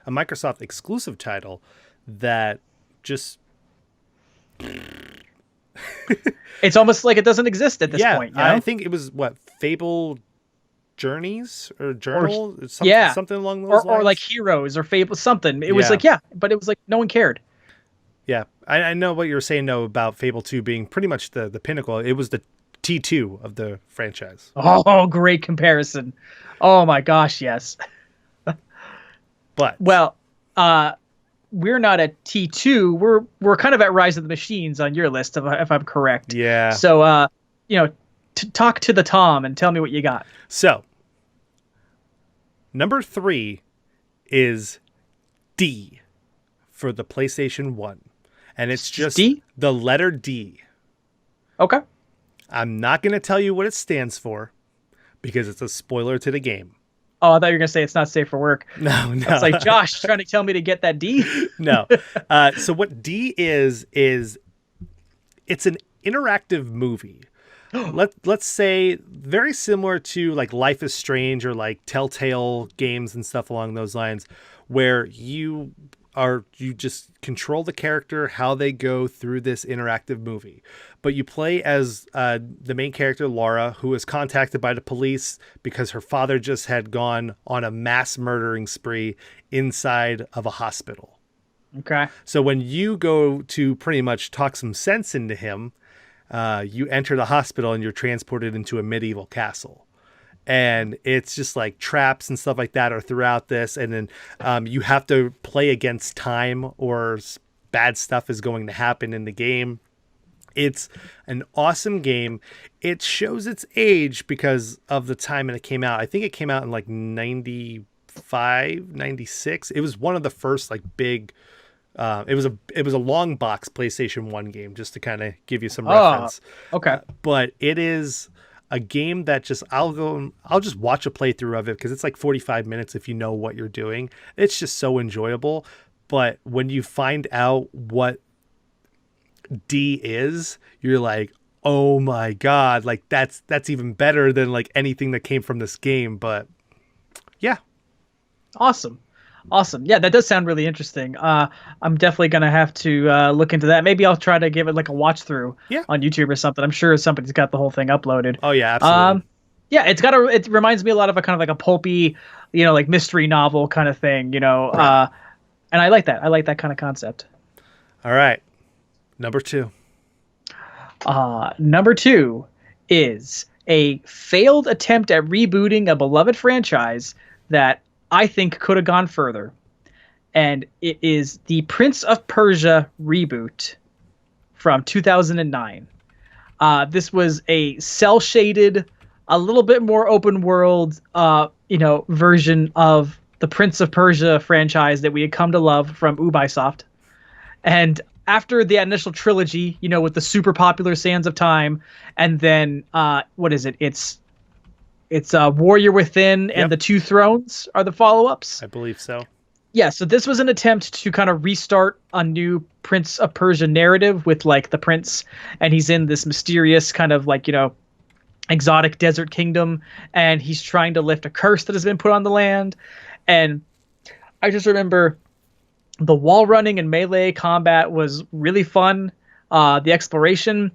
A: Microsoft exclusive title that just.
B: It's almost like it doesn't exist at this point.
A: I think it was Fable Journeys or Journal, something along those lines,
B: or like Heroes or Fable something. It was but it was like no one cared.
A: Yeah, I know what you were saying though about Fable 2 being pretty much the pinnacle. It was the T2 of the franchise.
B: Oh, great comparison. Oh my gosh, yes.
A: But
B: we're not at T2. We're kind of at Rise of the Machines on your list, if I'm correct.
A: Yeah.
B: So, talk to the Tom and tell me what you got.
A: So, number 3 is D for the PlayStation 1. And it's just
B: D?
A: The letter D.
B: Okay.
A: I'm not going to tell you what it stands for because it's a spoiler to the game.
B: Oh, I thought you were going to say it's not safe for work.
A: No.
B: It's like, Josh trying to tell me to get that D?
A: No. So what D is it's an interactive movie. Let's say very similar to like Life is Strange or like Telltale games and stuff along those lines, where you just control the character, how they go through this interactive movie. But you play as the main character, Laura, who is contacted by the police because her father just had gone on a mass murdering spree inside of a hospital.
B: Okay.
A: So when you go to pretty much talk some sense into him, you enter the hospital and you're transported into a medieval castle. And it's just like traps and stuff like that are throughout this. And then you have to play against time or bad stuff is going to happen in the game. It's an awesome game. It shows its age because of the time that it came out. I think it came out in like 95, 96. It was one of the first like big... It was a long box PlayStation 1 game, just to kind of give you some reference.
B: Okay.
A: But it is a game that I'll just watch a playthrough of it because it's like 45 minutes if you know what you're doing. It's just so enjoyable. But when you find out what D is, you're like, oh my God, like that's even better than like anything that came from this game. But yeah.
B: Awesome. Yeah, that does sound really interesting. I'm definitely going to have to look into that. Maybe I'll try to give it like a watch through on YouTube or something. I'm sure somebody's got the whole thing uploaded.
A: Oh yeah, absolutely.
B: Yeah, it reminds me a lot of a kind of like a pulpy, like mystery novel kind of thing, right. And I like that. I like that kind of concept.
A: All right. Number 2.
B: Number 2 is a failed attempt at rebooting a beloved franchise that I think could have gone further. And it is the Prince of Persia reboot from 2009. This was a cel-shaded, a little bit more open world, version of the Prince of Persia franchise that we had come to love from Ubisoft. And after the initial trilogy, with the super popular Sands of Time, and then what is it? It's Warrior Within and The Two Thrones are the follow-ups.
A: I believe so.
B: Yeah, so this was an attempt to kind of restart a new Prince of Persia narrative with like the prince, and he's in this mysterious kind of like, exotic desert kingdom, and he's trying to lift a curse that has been put on the land. And I just remember the wall running and melee combat was really fun. The exploration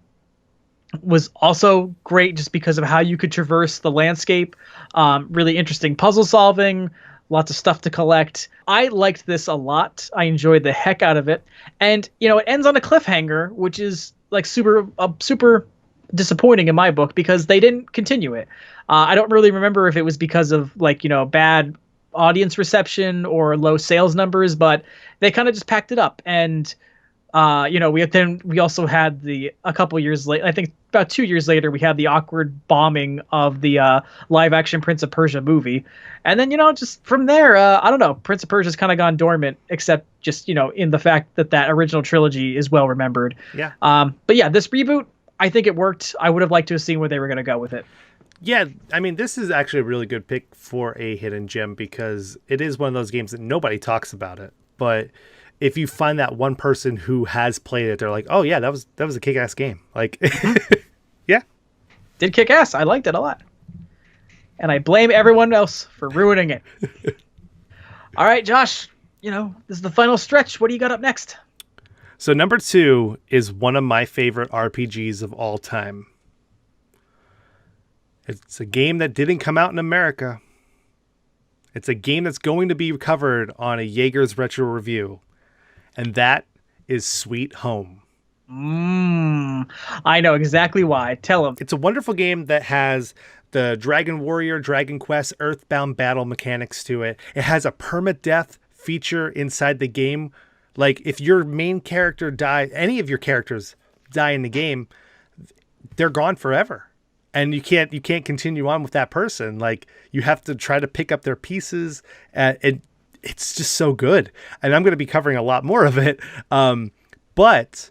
B: was also great just because of how you could traverse the landscape. Really interesting puzzle solving, lots of stuff to collect. I liked this a lot. I enjoyed the heck out of it. And, it ends on a cliffhanger, which is like super disappointing in my book because they didn't continue it. I don't really remember if it was because of bad audience reception or low sales numbers, but they kind of just packed it up. And we also had a couple years later, I think about 2 years later, we had the awkward bombing of the live action Prince of Persia movie. And then, just from there, I don't know, Prince of Persia's kind of gone dormant, except just, in the fact that original trilogy is well remembered.
A: Yeah.
B: But yeah, this reboot, I think it worked. I would have liked to have seen where they were going to go with it.
A: Yeah, I mean, this is actually a really good pick for a hidden gem because it is one of those games that nobody talks about it. But if you find that one person who has played it, they're like, "Oh yeah, that was a kick-ass game." Like, yeah,
B: did kick ass. I liked it a lot, and I blame everyone else for ruining it. All right, Josh. This is the final stretch. What do you got up next?
A: So number 2 is one of my favorite RPGs of all time. It's a game that didn't come out in America. It's a game that's going to be covered on a Jaeger's Retro Review. And that is Sweet Home.
B: I know exactly why. Tell him.
A: It's a wonderful game that has the Dragon Warrior, Dragon Quest, Earthbound battle mechanics to it. It has a permadeath feature inside the game. Like, if your main character any of your characters die in the game, they're gone forever. And you can't continue on with that person. Like, you have to try to pick up their pieces. It's just so good. And I'm going to be covering a lot more of it. But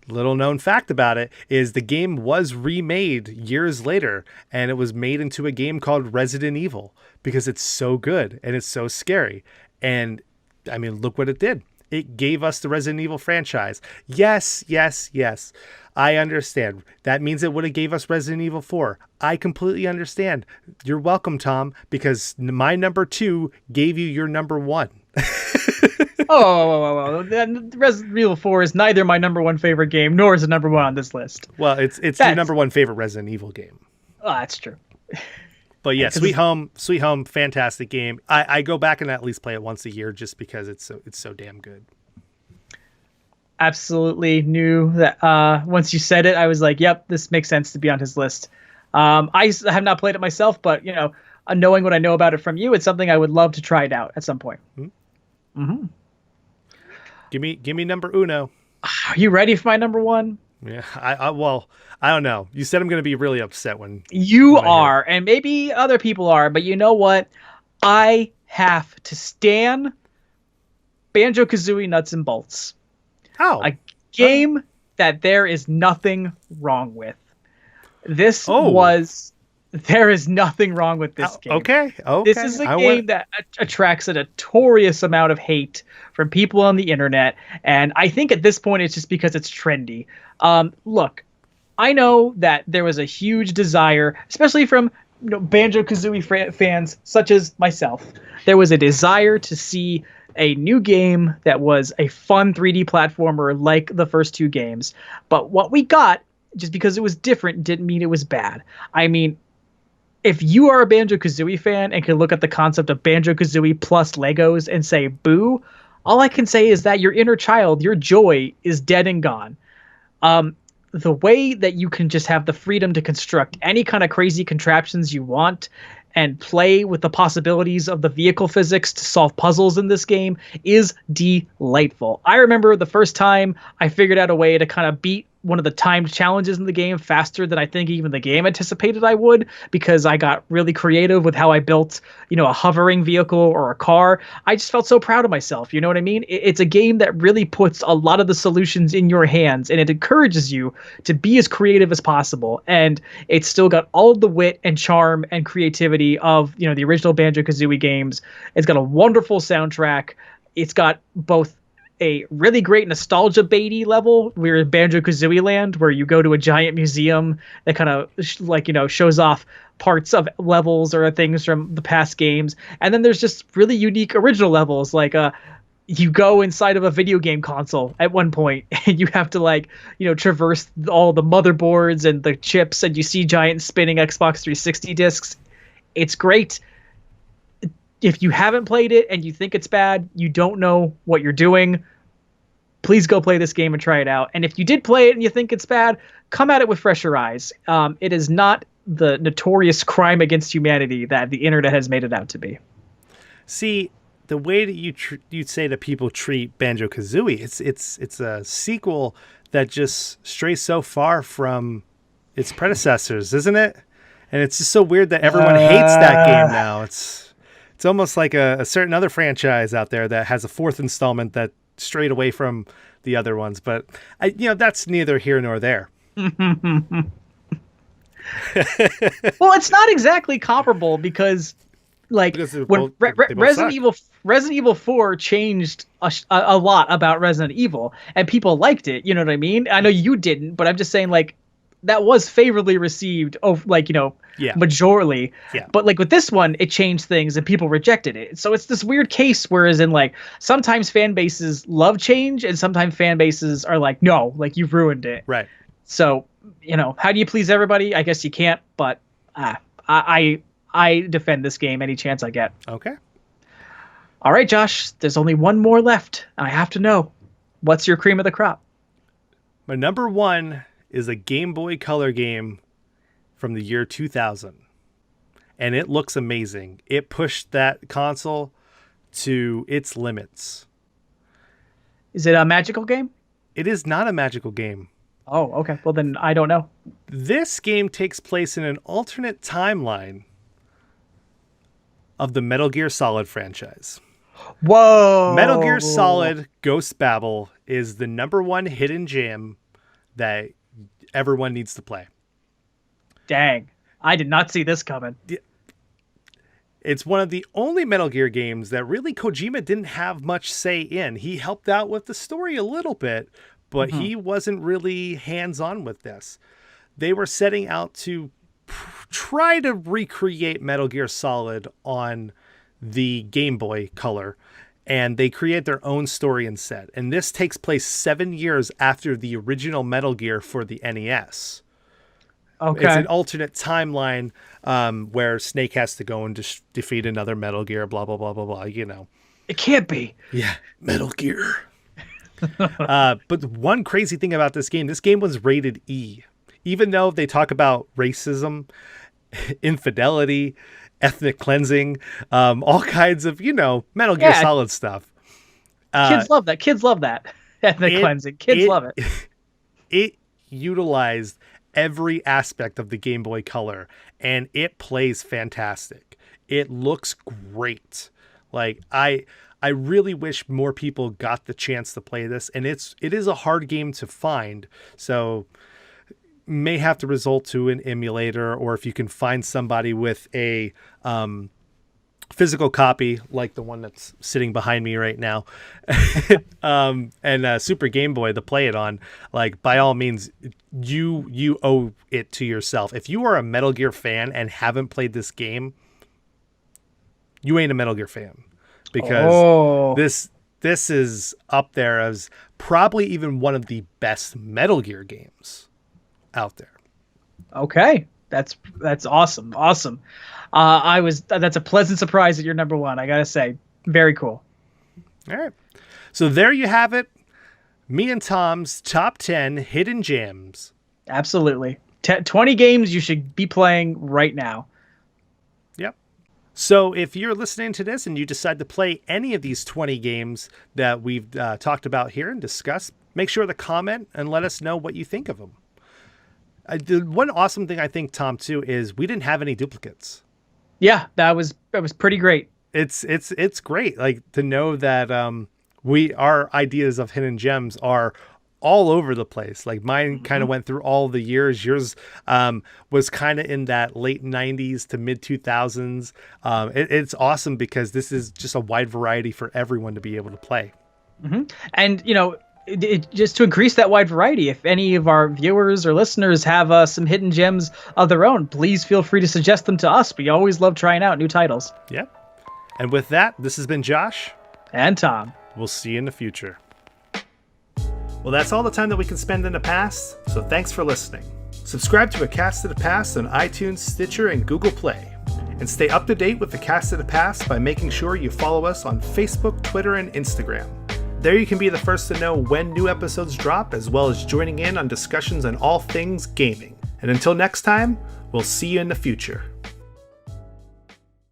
A: little known fact about it is the game was remade years later. And it was made into a game called Resident Evil because it's so good and it's so scary. And I mean, look what it did. It gave us the Resident Evil franchise. Yes. I understand. That means it would have gave us Resident Evil 4. I completely understand. You're welcome, Tom, because my number 2 gave you your number 1.
B: Resident Evil 4 is neither my number 1 favorite game, nor is it number 1 on this list.
A: Well, it's your number 1 favorite Resident Evil game.
B: Oh, that's true.
A: But yeah, Sweet Home, fantastic game. I go back and at least play it once a year just because it's so damn good.
B: Absolutely knew that once you said it, I was like, yep, this makes sense to be on his list. I have not played it myself, but knowing what I know about it from you, it's something I would love to try it out at some point. Mm-hmm.
A: Give me number uno.
B: Are you ready for my number 1?
A: Yeah, I don't know. You said I'm going to be really upset when
B: you are, and maybe other people are, but you know what? I have to stan Banjo-Kazooie Nuts and Bolts.
A: Oh,
B: a game that there is nothing wrong with. There is nothing wrong with this game.
A: Okay.
B: This is a game that attracts a notorious amount of hate from people on the internet, and I think at this point it's just because it's trendy. Look, I know that there was a huge desire, especially from Banjo-Kazooie fans such as myself. There was a desire to see a new game that was a fun 3D platformer like the first 2 games. But what we got, just because it was different, didn't mean it was bad. I mean, if you are a Banjo-Kazooie fan and can look at the concept of Banjo-Kazooie plus Legos and say, boo, all I can say is that your inner child, your joy, is dead and gone. The way that you can just have the freedom to construct any kind of crazy contraptions you want and play with the possibilities of the vehicle physics to solve puzzles in this game is delightful. I remember the first time I figured out a way to kind of beat one of the timed challenges in the game faster than I think even the game anticipated I would, because I got really creative with how I built, a hovering vehicle or a car. I just felt so proud of myself. You know what I mean? It's a game that really puts a lot of the solutions in your hands, and it encourages you to be as creative as possible. And it's still got all of the wit and charm and creativity of, the original Banjo-Kazooie games. It's got a wonderful soundtrack. It's got both a really great nostalgia baity level. We're in Banjo-Kazooie Land, where you go to a giant museum that kind of shows off parts of levels or things from the past games. And then there's just really unique original levels, like you go inside of a video game console at one point and you have to traverse all the motherboards and the chips, and you see giant spinning Xbox 360 discs. It's great. If you haven't played it and you think it's bad, you don't know what you're doing, please go play this game and try it out. And if you did play it and you think it's bad, come at it with fresher eyes. It is not the notorious crime against humanity that the internet has made it out to be.
A: See, the way that you'd say that people treat Banjo-Kazooie, it's a sequel that just strays so far from its predecessors, isn't it? And it's just so weird that everyone hates that game now. It's almost like a certain other franchise out there that has a fourth installment that strayed away from the other ones. But that's neither here nor there.
B: Well, it's not exactly comparable because when Resident Evil 4 changed a lot about Resident Evil and people liked it. You know what I mean? I know you didn't, but I'm just saying that was favorably received majorly.
A: Yeah.
B: But with this one, it changed things and people rejected it. So it's this weird case, whereas in sometimes fan bases love change and sometimes fan bases are like, no, you've ruined it.
A: Right.
B: So, how do you please everybody? I guess you can't, but I defend this game any chance I get.
A: Okay.
B: All right, Josh, there's only one more left. I have to know, what's your cream of the crop?
A: My number one is a Game Boy Color game from the year 2000. And it looks amazing. It pushed that console to its limits.
B: Is it a magical game?
A: It is not a magical game.
B: Oh, okay. Well, then I don't know.
A: This game takes place in an alternate timeline of the Metal Gear Solid franchise.
B: Whoa!
A: Metal Gear Solid Ghost Babel is the number one hidden gem that everyone needs to play.
B: Dang. I did not see this coming.
A: It's one of the only Metal Gear games that really Kojima didn't have much say in. He helped out with the story a little bit, but he wasn't really hands-on with this. They were setting out to try to recreate Metal Gear Solid on the Game Boy Color, and they create their own story instead. And this takes place 7 years after the original Metal Gear for the NES.
B: Okay.
A: It's an alternate timeline where Snake has to go and defeat another Metal Gear, blah, blah, blah, blah, blah,
B: It can't be.
A: Yeah, Metal Gear. But one crazy thing about this game was rated E. Even though they talk about racism, infidelity, ethnic cleansing, all kinds of, Metal Gear Solid stuff.
B: Kids love that. Ethnic cleansing. Kids love it.
A: It utilized every aspect of the Game Boy Color, and it plays fantastic. It looks great. I really wish more people got the chance to play this, and it is a hard game to find, so may have to result to an emulator, or if you can find somebody with a physical copy like the one that's sitting behind me right now and a Super Game Boy to play it on, by all means, you owe it to yourself. If you are a Metal Gear fan and haven't played this game, you ain't a Metal Gear fan, because this is up there as probably even one of the best Metal Gear games out there.
B: Okay, that's awesome. That's a pleasant surprise that you're number one. I gotta say, very cool.
A: All right, so there you have it. Me and Tom's top 10 hidden gems.
B: Absolutely, 20 games you should be playing right now.
A: Yep. So if you're listening to this and you decide to play any of these 20 games that we've talked about here and discussed, make sure to comment and let us know what you think of them. The one awesome thing I think, Tom, too, is we didn't have any duplicates.
B: Yeah, that was pretty great.
A: It's great, to know that our ideas of hidden gems are all over the place. Mine kind of went through all the years. Yours was kind of in that late 90s to mid 2000s. It's awesome because this is just a wide variety for everyone to be able to play.
B: And, just to increase that wide variety, if any of our viewers or listeners have some hidden gems of their own, please feel free to suggest them to us. We always love trying out new titles.
A: Yep. And with that, this has been Josh.
B: And Tom.
A: We'll see you in the future. Well, that's all the time that we can spend in the past, so thanks for listening. Subscribe to A Cast of the Past on iTunes, Stitcher, and Google Play. And stay up to date with The Cast of the Past by making sure you follow us on Facebook, Twitter, and Instagram. There you can be the first to know when new episodes drop, as well as joining in on discussions on all things gaming. And until next time, we'll see you in the future.